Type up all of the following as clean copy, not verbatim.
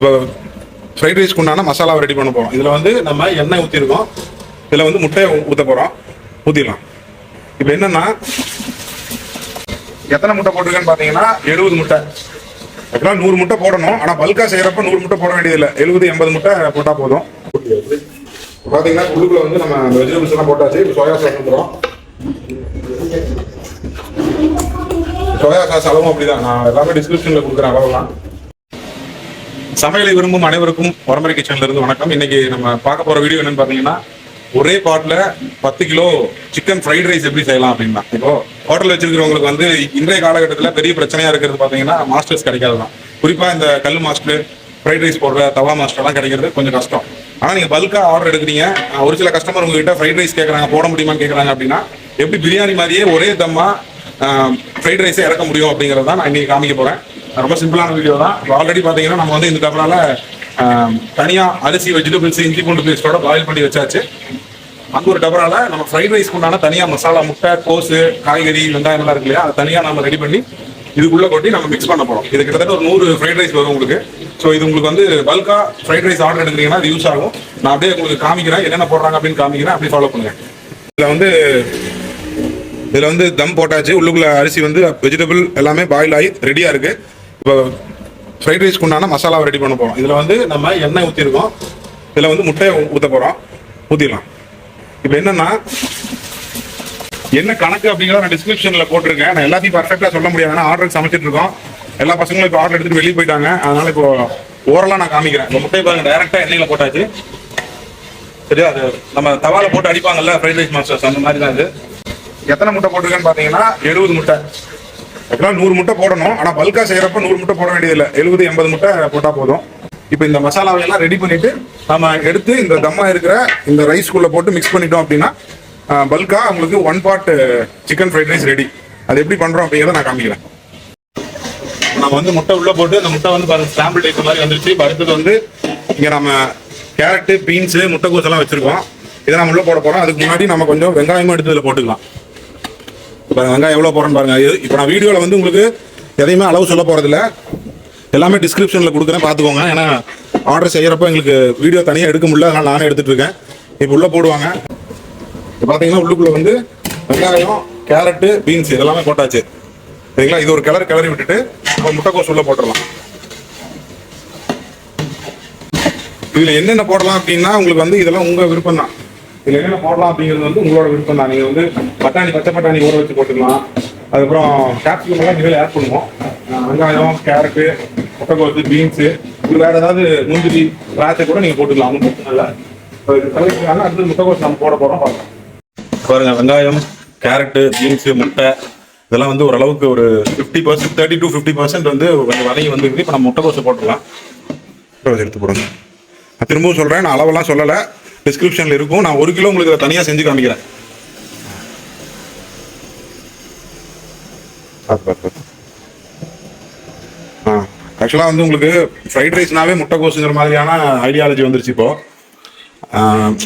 இப்போ ஃப்ரைட் ரைஸ்க்கு உண்டான மசாலாவை ரெடி பண்ண போகிறோம். இதில் வந்து நம்ம எண்ணெய் ஊற்றிருக்கோம். இதில் வந்து முட்டையை ஊற்ற போகிறோம். ஊற்றிடலாம். இப்போ என்னென்னா எத்தனை முட்டை போட்டிருக்கேன்னு பார்த்தீங்கன்னா 70 முட்டை. ஆக்சுவலாக 100 முட்டை போடணும். ஆனால் பல்காக செய்கிறப்ப 100 முட்டை போட வேண்டியதில்லை. 70-80 முட்டை போட்டால் போதும். பார்த்தீங்கன்னா உள்ளுக்குள்ள வந்து நம்ம வெஜிடபிள்ஸ் எல்லாம் போட்டாச்சு. இப்போ சோயா சாஸ் வந்துடும். சோயா சாஸ் அளவும் அப்படிதான். நான் எல்லாமே டிஸ்கிரிப்ஷனில் கொடுக்குறேன் அளவுலாம். சமையலை விரும்பும் அனைவருக்கும் உரமுறை கிச்சன்ல இருந்து வணக்கம். இன்னைக்கு நம்ம பார்க்க போற வீடியோ என்னன்னு பாத்தீங்கன்னா, ஒரே பாட்ல 10 கிலோ சிக்கன் ஃப்ரைட் ரைஸ் எப்படி செய்யலாம் அப்படின்னா. இப்போ ஹோட்டல் வச்சிருக்கிறவங்களுக்கு வந்து இன்றைய காலகட்டத்தில் பெரிய பிரச்சனையா இருக்கிறது பாத்தீங்கன்னா மாஸ்டர்ஸ் கிடைக்காதுதான். குறிப்பா இந்த கல் மாஸ்டர், ஃப்ரைட் ரைஸ் போடுற தவா மாஸ்டர் எல்லாம் கிடைக்கிறது கொஞ்சம் கஷ்டம். ஆனா நீங்க பல்கா ஆர்டர் எடுக்கிறீங்க, ஒரு சில கஸ்டமர் உங்ககிட்ட ஃப்ரைட் ரைஸ் கேட்கறாங்க, போட முடியுமான்னு கேட்கறாங்க அப்படின்னா, எப்படி பிரியாணி மாதிரியே ஒரே தம்மா ஃப்ரைட் ரைஸை இறக்க முடியும் அப்படிங்கிறது தான் நான் இன்னைக்கு காமிக்க போறேன். ரொம்ப சிம்பிளான வீடியோ தான். ஆல்ரெடி பார்த்தீங்கன்னா நம்ம வந்து இந்த டபரால தனியாக அரிசி, வெஜிடபிள்ஸ், இஞ்சி பூண்டு பேஸ்டோட பாயில் பண்ணி வச்சாச்சு. அங்கே ஒரு டபரால நம்ம ஃப்ரைட் ரைஸ்க்கு உண்டான தனியாக மசாலா, முட்டை, கோஸு, காய்கறி, வெங்காயம் எல்லாம் இருக்கு இல்லையா, அதை தனியாக நம்ம ரெடி பண்ணி இதுக்குள்ளே கொட்டி நம்ம மிக்ஸ் பண்ண போகிறோம். இது கிட்டத்தட்ட ஒரு 100 ஃப்ரைட் ரைஸ் வரும் உங்களுக்கு. ஸோ இது உங்களுக்கு வந்து பல்கா ஃப்ரைட் ரைஸ் ஆர்டர் எடுக்கிறீங்கன்னா அது யூஸ் ஆகும். நான் அப்படியே உங்களுக்கு காமிக்கிறேன், என்னென்ன போடுறாங்க அப்படின்னு காமிக்கிறேன். அப்படி ஃபாலோ பண்ணுங்க. இதில் வந்து தம் போட்டாச்சு. உள்ளுக்குள்ள அரிசி வந்து வெஜிடபிள் எல்லாமே பாயில் ஆகி ரெடியாக இருக்குது. இப்போ ஃப்ரைட் ரைஸ்க்கு உண்டான மசாலாவை ரெடி பண்ண போகிறோம். இதில் வந்து நம்ம எண்ணெய் ஊற்றிருக்கோம். இதில் வந்து முட்டையை ஊற்ற போகிறோம். ஊற்றிடலாம். இப்போ என்னென்னா என்ன கணக்கு அப்படிங்கிறத நான் டிஸ்கிரிப்ஷனில் போட்டிருக்கேன். நான் எல்லாத்தையும் பர்ஃபெக்டாக சொல்ல முடியாது. ஏன்னா ஆர்டருக்கு சமைச்சிட்டு இருக்கோம். எல்லா பசங்களும் இப்போ ஆர்டர் எடுத்துகிட்டு வெளியே போயிட்டாங்க. அதனால் இப்போ ஓரலாக நான் காமிக்கிறேன். இப்போ முட்டையை பாருங்க, டைரெக்டாக எண்ணெயில் போட்டாச்சு. சரியா, அது நம்ம தவாவில் போட்டு அடிப்பாங்கல்ல ஃப்ரைட் ரைஸ் மாஸ்டர்ஸ், அந்த மாதிரி தான் இது. எத்தனை முட்டை போட்டிருக்கேன்னு பார்த்தீங்கன்னா 70 முட்டை. ஆக்சுவலாக 100 முட்டை போடணும். ஆனால் பல்காக செய்கிறப்ப 100 முட்டை போட வேண்டியதில்லை. 70-80 முட்டை போட்டால் போதும். இப்போ இந்த மசாலாவை எல்லாம் ரெடி பண்ணிட்டு நம்ம எடுத்து இந்த தம்மா இருக்கிற இந்த ரைஸ்குள்ளே போட்டு மிக்ஸ் பண்ணிட்டோம் அப்படின்னா பல்காக உங்களுக்கு 1 part chicken fried rice ready. அது எப்படி பண்ணுறோம் அப்படிங்கிறத நான் காமிக்கிறேன். நம்ம வந்து முட்டை உள்ளே போட்டு அந்த முட்டை வந்து பாருங்க சாம்பிள் டைப் மாதிரி வந்துருச்சு. இப்போ அடுத்தது வந்து இங்கே நம்ம கேரட்டு, பீன்ஸு, முட்டைக்கோஸ் எல்லாம் வச்சுருக்கோம். இதை நம்ம உள்ளே போட போகிறோம். அதுக்கு முன்னாடி நம்ம கொஞ்சம் வெங்காயமும் எடுத்து இதில் போட்டுக்கலாம். இப்போ வெங்காயம் எவ்வளோ போகிறேன்னு பாருங்க. இப்போ நான் வீடியோவில் வந்து உங்களுக்கு எதையுமே அளவு சொல்ல போகிறதில்ல, எல்லாமே டிஸ்கிரிப்ஷனில் கொடுக்குறேன், பார்த்துக்கோங்க. ஏன்னா ஆர்டர் செய்கிறப்ப எங்களுக்கு வீடியோ தனியாக எடுக்க முடியல, அதனால் நானே எடுத்துகிட்டு இருக்கேன். இப்போ உள்ளே போடுவாங்க. இப்போ பார்த்தீங்கன்னா உள்ளுக்குள்ளே வந்து வெங்காயம், கேரட்டு, பீன்ஸ் இதெல்லாமே போட்டாச்சு. சரிங்களா, இது ஒரு கிளறி விட்டுட்டு நம்ம முட்டைக்கோஸ் உள்ளே போட்டுடலாம். இதில் என்னென்ன போடலாம் அப்படின்னா உங்களுக்கு வந்து இதெல்லாம் உங்கள் விருப்பம் தான். இதில் என்னென்ன போடலாம் அப்படிங்கிறது வந்து உங்களோட விருப்பம் தான். நீங்கள் வந்து பச்சை பட்டாணி ஊற வச்சு போட்டுக்கலாம். அதுக்கப்புறம் கேப்சிகம் எல்லாம் இதில் ஆட் பண்ணுவோம். வெங்காயம், கேரட்டு, முட்டைக்கோசு, பீன்ஸு, இது வேறு ஏதாவது முந்திரி, திராட்சை கூட நீங்கள் போட்டுக்கலாம். ஒன்றும் பிரச்சனை இல்லை. அடுத்து முட்டைக்கோசு நம்ம போட போகிறோம். பாருங்கள், வெங்காயம், கேரட்டு, பீன்ஸு, முட்டை இதெல்லாம் வந்து ஓரளவுக்கு ஒரு 50%, 30-50% வந்து வதங்கி வந்துருக்கு. இப்போ நம்ம முட்டைக்கோசு போட்டுடலாம். எடுத்து போடுங்க. நான் திரும்பவும் சொல்கிறேன், நான் அளவெல்லாம் சொல்லலை, டிஸ்கிரிப்ஷனில் இருக்கும். நான் 1 கிலோ உங்களுக்கு தனியாக செஞ்சு காமிக்கிறேன். ஆக்சுவலாக வந்து உங்களுக்கு ஃப்ரைட் ரைஸ்னாவே முட்டைக்கோசுங்கிற மாதிரியான ஐடியாலஜி வந்துருச்சு. இப்போ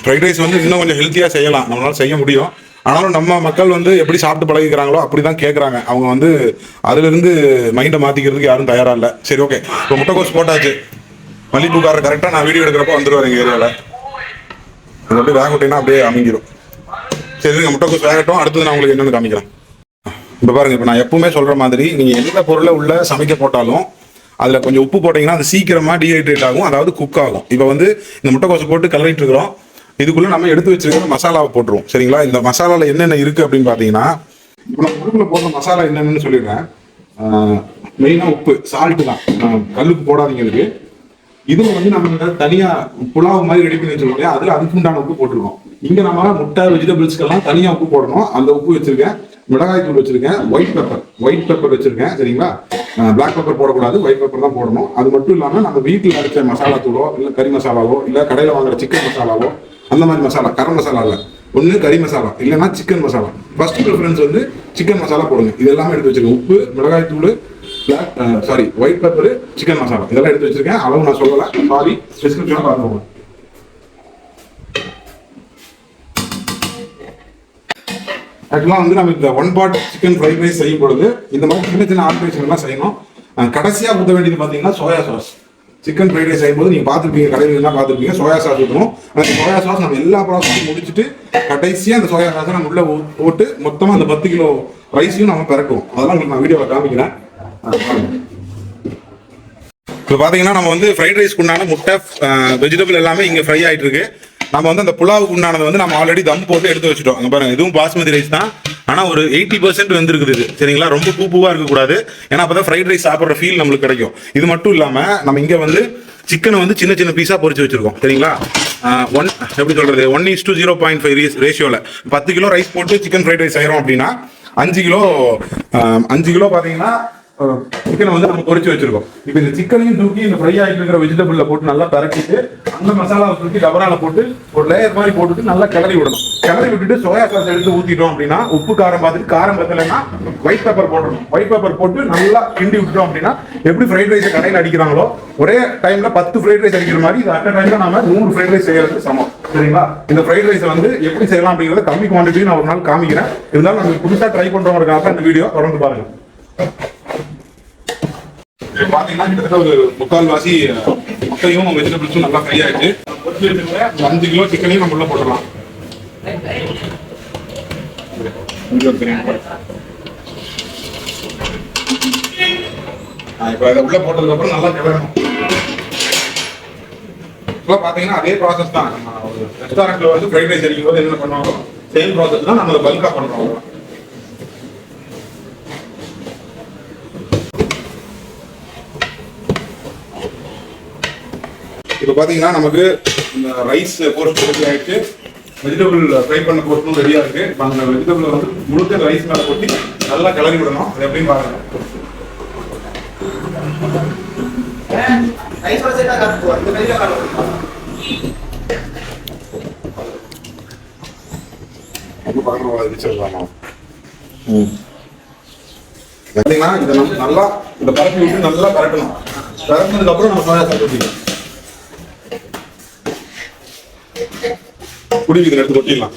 ஃப்ரைட் ரைஸ் வந்து இன்னும் கொஞ்சம் ஹெல்த்தியாக செய்யலாம், நம்மளால செய்ய முடியும். ஆனாலும் நம்ம மக்கள் வந்து எப்படி சாப்பிட்டு பழகிக்கிறாங்களோ அப்படி தான் கேட்குறாங்க. அவங்க வந்து அதுலேருந்து மைண்டை மாற்றிக்கிறதுக்கு யாரும் தயாராக இல்லை. சரி, ஓகே. இப்போ முட்டைக்கோஸ் போட்டாச்சு. மல்லிப்பூக்காரர் கரெக்டாக நான் வீடியோ எடுக்கிறப்போ வந்துடுவார் எங்கள் ஏரியாவில். அது அப்படியே வேக விட்டீங்கன்னா அப்படியே அமைங்கிடும். சரி, முட்டைக்கோஸ் வேகட்டும். அடுத்தது நான் உங்களுக்கு என்னென்னு காமிக்கிறேன். இப்போ பாருங்கள், இப்போ நான் எப்பவுமே சொல்கிற மாதிரி நீங்கள் எந்த பொருளை உள்ள சமைக்க போட்டாலும் அதில் கொஞ்சம் உப்பு போட்டிங்கன்னா அது சீக்கிரமாக டீஹைட்ரேட் ஆகும், அதாவது குக் ஆகும். இப்போ வந்து இந்த முட்டைக்கோசை போட்டு கிளறிட்டு இருக்கிறோம். இதுக்குள்ளே நம்ம எடுத்து வச்சிருக்கிற மசாலாவை போட்டுருவோம். சரிங்களா, இந்த மசாலாவில் என்னென்ன இருக்குது அப்படின்னு பார்த்தீங்கன்னா, இப்போ நம்ம உடுப்பில் போடுற மசாலா என்னென்னு சொல்லிடுறேன். மெயினாக உப்பு, சால்ட்டு தான். கல்லுக்கு போடாதீங்க. இதுக்கு இதில் வந்து நம்ம தனியாக புலாவ் மாதிரி ரெடி பண்ணி வச்சிருக்கோம் இல்லையா, அதில் அதுக்கு உண்டான உப்பு போட்டுருக்கோம். இங்கே நம்ம முட்டை, வெஜிடபிள்ஸ்க்கெல்லாம் தனியாக உப்பு போடணும். அந்த உப்பு வச்சிருக்கேன். மிளகாய் தூள் வச்சிருக்கேன். ஒயிட் பெப்பர் வச்சிருக்கேன். சரிங்களா, பிளாக் பெப்பர் போடக்கூடாது, ஒயிட் பெப்பர் தான் போடணும். அது மட்டும் இல்லாமல் நம்ம வீட்டில் அரைச்ச மசாலா தூளோ, இல்லை கறி மசாலாவோ, இல்லை கடையில் வாங்குற சிக்கன் மசாலாவோ, அந்த மாதிரி மசாலா, கரம் மசாலா இல்லை, ஒன்று கறி மசாலா இல்லைன்னா சிக்கன் மசாலா. ஃபர்ஸ்ட் ப்ரிஃபரன்ஸ் வந்து சிக்கன் மசாலா போடுங்க. இது எல்லாமே எடுத்து வச்சிருக்கேன். உப்பு, மிளகாய் தூள், ஒயிட் பெப்பர், சிக்கன் மசாலா இதெல்லாம் எடுத்து வச்சிருக்கேன். அளவு நான் சொல்லலை, சாரி, டிஸ்கிரிப்ஷனில் பார்த்துக்கோங்க. ஆக்சுவலாக வந்து நம்ம இந்த 1 பார்ட் சிக்கன் ஃப்ரைட் ரைஸ் செய்யும் பொழுது இந்த மாதிரி சின்ன சின்ன ஆல்ட்ரேஷன் எல்லாம் செய்யணும். கடைசியாக ஊற்ற வேண்டியது பார்த்தீங்கன்னா soya sauce. Chicken fried rice செய்யும்போது நீங்கள் பார்த்துருப்பீங்க, கடையில் எல்லாம் பார்த்துருப்பீங்க, சோயா சாஸ் ஊற்றணும். அந்த சோயா சாஸ் நம்ம எல்லா ப்ராசஸும் முடிச்சுட்டு கடைசியாக அந்த சோயா சாஸை நம்ம உள்ளே போட்டு மொத்தமாக அந்த 10 கிலோ ரைஸையும் நம்ம பிறக்குவோம். அதெல்லாம் உங்களுக்கு நான் வீடியோவில் காமிக்கிறேன். இப்போ பார்த்தீங்கன்னா நம்ம வந்து ஃப்ரைட் ரைஸ்க்கு உண்டான முட்டை, வெஜிடபிள் எல்லாமே இங்கே ஃப்ரை ஆகிட்டு இருக்கு. நம்ம வந்து அந்த புலாவுக்கு உண்டானது வந்து நம்ம ஆல்ரெடி தம் போட்டு எடுத்து வச்சுட்டோம். அங்கே பாருங்க, இதுவும் பாஸ்மதி ரைஸ் தான். ஆனால் ஒரு 80% வந்துருக்குது இது, சரிங்களா? ரொம்ப பூவாக இருக்கக்கூடாது, ஏன்னா அப்போ தான் ஃப்ரைட் ரைஸ் சாப்பிட்ற ஃபீல் நம்மளுக்கு கிடைக்கும். இது மட்டும் இல்லாமல் நம்ம இங்கே வந்து சிக்கனை வந்து சின்ன சின்ன பீஸாக பொரிச்சு வச்சிருக்கோம், சரிங்களா? எப்படி சொல்றது, 1:0.5 ரேஷியோவில் 10 கிலோ ரைஸ் போட்டு சிக்கன் ஃப்ரைட் ரைஸ் செய்கிறோம் அப்படின்னா 5 கிலோ பார்த்தீங்கன்னா சிக்கனை வந்து நம்ம பொரிச்சு வச்சிருக்கோம். இப்போ இந்த சிக்கனையும் தூக்கி இந்த ஃப்ரை ஆகிட்டு இருக்கிற வெஜிடபிள்ல போட்டு நல்லா பரட்டிட்டு அந்த மசாலாவை தூக்கி டபரால போட்டு ஒரு லேயர் மாதிரி போட்டுட்டு நல்லா கிளறி விடணும். கிளறி விட்டுட்டு சோயா சாஸ் எடுத்து ஊத்திட்டோம் அப்படின்னா, உப்பு காரம் பார்த்துட்டு, காரம் பத்தலைன்னா ஒயிட் பெப்பர் போடணும். ஒயிட் பெப்பர் போட்டு நல்லா கிண்டி விட்டுட்டோம் அப்படின்னா, எப்படி ஃப்ரைட் ரைஸ் கடையில் அடிக்கிறாங்களோ ஒரே டைம்ல 10 ஃப்ரைட் ரைஸ் அடிக்கிற மாதிரி இது அட் டைம்ல நாம 100 ஃப்ரைட் ரைஸ் செய்யறதுக்கு சமம், சரிங்களா? இந்த ஃப்ரைட் ரைஸ் வந்து எப்படி செய்யலாம் அப்படிங்கிறத கம்மி குவான்டிட்டி நான் ஒரு நாள் காமிக்கிறேன். இருந்தாலும் நம்ம புதுசா ட்ரை பண்றவங்களுக்காக இந்த வீடியோ தொடர்ந்து பாருங்க. பாத்தீங்கன்னா கிட்டத்தட்ட ஒரு 3/4 முட்டையும் வெஜிடபிள்ஸும் நல்லா ஃப்ரை ஆயிடுச்சு. 5 கிலோ சிக்கனையும் நம்ம உள்ள போட்டுடலாம். இப்போ அதை உள்ள போட்டதுக்கு அப்புறம் நல்லா கிளறணும். இப்போ பாத்தீங்கன்னா அதே ப்ராசஸ் தான். நம்ம ரெஸ்டாரண்ட்ல வந்து ஃப்ரைட் ரைஸ் அடிக்கும் போது என்ன பண்ணுவாங்க, சேம் ப்ராசஸ் தான் நம்ம பல்கா பண்றோம். இப்போ பார்த்தீங்கன்னா நமக்கு இந்த ரைஸ் போர்ஷன் ரெடி ஆகிடுச்சு, வெஜிடபிள் ஃப்ரை பண்ண போர்ஷனும் ரெடியாக இருக்குது. இப்போ அந்த வெஜிடபிள் வந்து முழுக்க ரைஸ் மேலே கொட்டி நல்லா கிளறி விடணும். அது எப்படின்னு பாருங்க. பார்த்தீங்கன்னா இதை நம்ம நல்லா இந்த பரப்பி விட்டு நல்லா பரட்டணும். பரட்டினதுக்கு அப்புறம் நம்ம சோயா சாஸ் ஊற்றிக்கலாம். குடிக்குது எடுத்து கொட்டிடலாம்.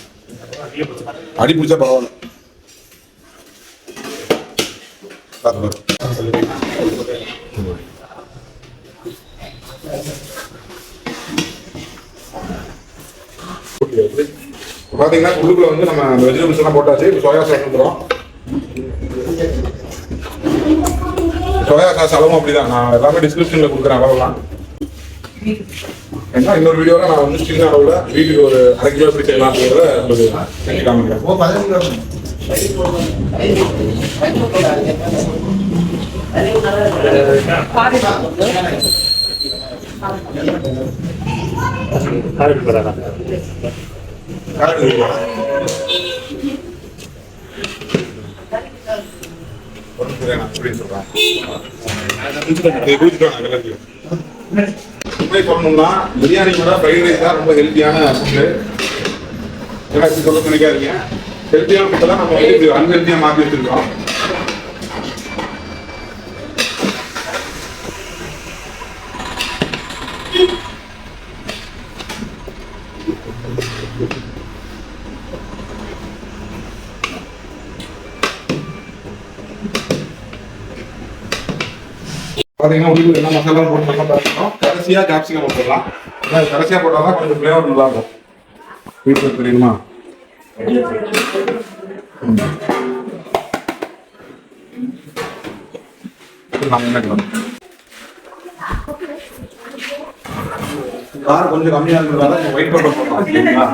அடி பிடிச்சா பரவாயில்ல. பாத்தீங்கன்னா குழுக்குள்ள வந்து நம்ம வெஜிடபிள்ஸ் எல்லாம் போட்டாச்சு. சோயா சாஸ் ஊற்றுறோம். சோயா சாஸ் அளவும் அப்படிதான், நான் எல்லாமே டிஸ்கிரிப்ஷன்ல கொடுக்குறேன் அளவுலாம். ஏன்னா இன்னொரு வீடியோவில் நான் வந்து சின்ன அளவில் வீட்டுக்கு ஒரு 1/2 கிலோ எப்படி செய்யலாம் அப்படிங்கிறத உங்களுக்கு காமிக்கிறேன். சொல்லணும்னா பிரியாணி கூட ஃப்ரைட் ரைஸ் தான் ரொம்ப ஹெல்த்தியான ஃபுட்டு. ஏன்னா இப்படி சொல்ல நினைக்காதீங்க, ஹெல்த்தியான ஃபுட்டை தான் நம்ம வந்து அன்ஹெல்த்தியாக மாற்றி வச்சிருக்கோம். பார்த்தீங்கன்னா உள்ளுக்கு என்ன மசாலா போட்டு நல்லா பார்த்துக்கணும். கடைசியாக கேப்சிகம் போட்டுடலாம். கடைசியாக போட்டால் தான் கொஞ்சம் ஃப்ளேவர் நல்லா இருக்கும். வீட்டில் தெரியுமா? காரம் கொஞ்சம் கம்மியாக இருக்கிறதால ஒயிட் பெப்பர் போடலாம், சரிங்களா?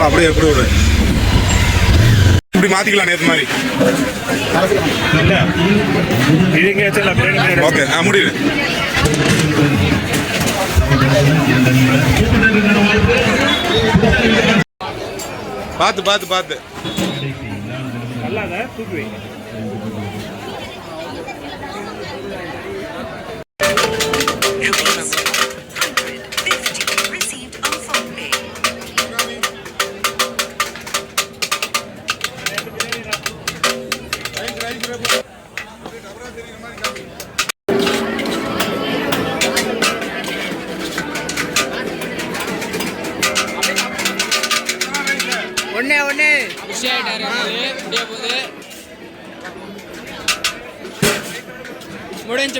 அப்படியே எப்படி ஒரு இப்படி மாத்திக்கலாம் நேற்று மாதிரி. ஓகே, முடியுது. பார்த்து பார்த்து பார்த்து புஷ் ஆயிட்டாரு முடிய போகுது. முடிஞ்சு